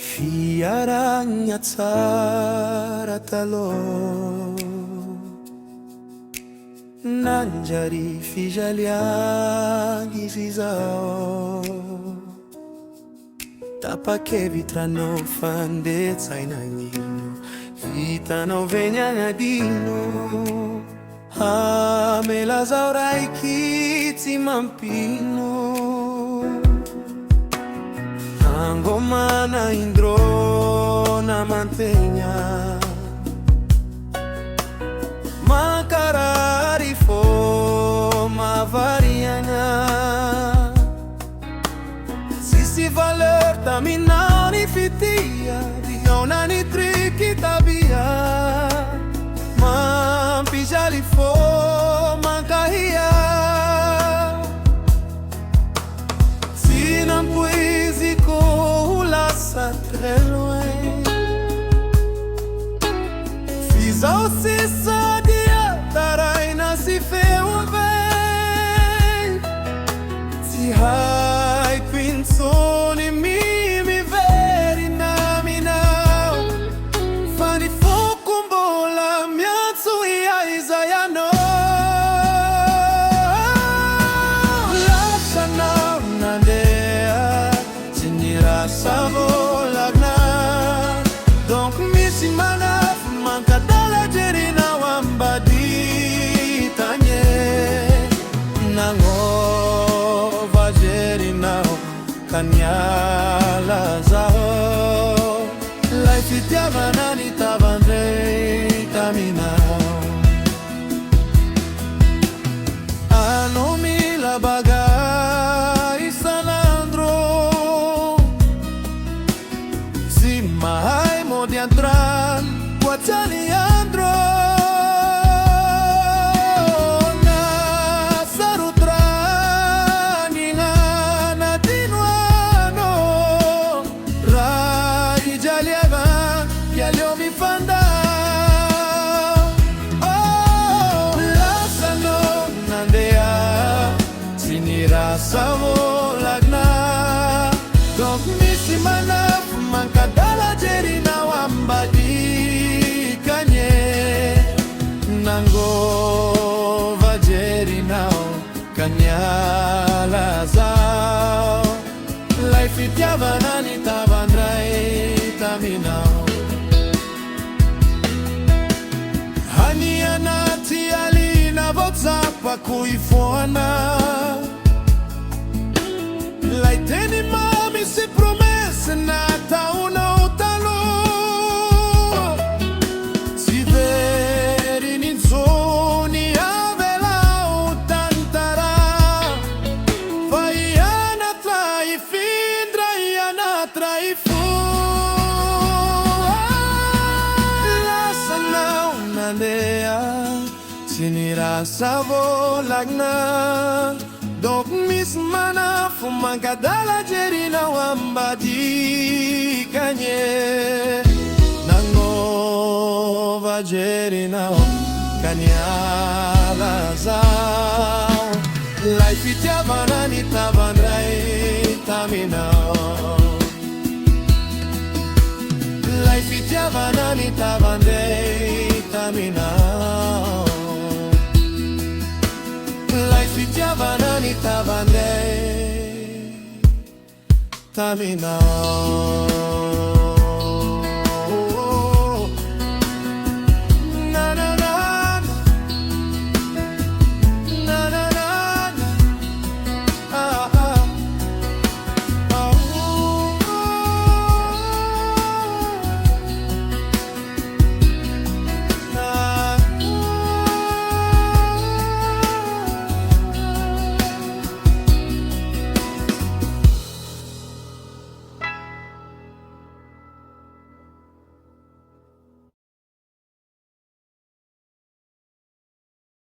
Fiaragna tsara taloha, nanjary fijaliagny izy zao. Tapa-kevitranao fandetsainan'ino, hitanao ve ny agnadino? Hamela zao raiky tsy mampino, angomana indrona mantegna, makarary fô mavariagna. Sisy valeur taminao ny fitia, digaona ny triky tabia, mampijaly fô mankahia. Tsy nampoiziko ho lasa très loin, fizao sisa dia taraina sy feo avy. Tsy haiko intsony mimivery naminao, fa ny foko mbola miantso iaiza ianao. Lasanao nandeha tsy nirasa volagna, donc misy manafo mankadala jerinao ambady tanye. Nagnova jerinao kaniala zaho, lay fitiavana nitavandray taminao. Anao mila bagay isan'andro, tsy mahay mody antrano guaciali andro. Nirasa volagna, donc misy manafo mankadala jerinao ambady kanye. Nangova jerinao kaniala zao, lay fitiavana nitavandray taminao. Hani anaty alina voatsapako ifoana, lay teny mami sy promesy nataonao taloha. Tsy very nintsony avelao tantara, fa ianat la ifindra ianat ra ifo. Lasanao nandeha tsy nirasa volagna, donc misy manafo mankadala jerinao ambady kanye. Nagnova jerinao kaniala zao, lay fitiavana nitavandray taminao. Lay fitiavana nitavandray taminao. Lay fitiavana nitavandray taminao.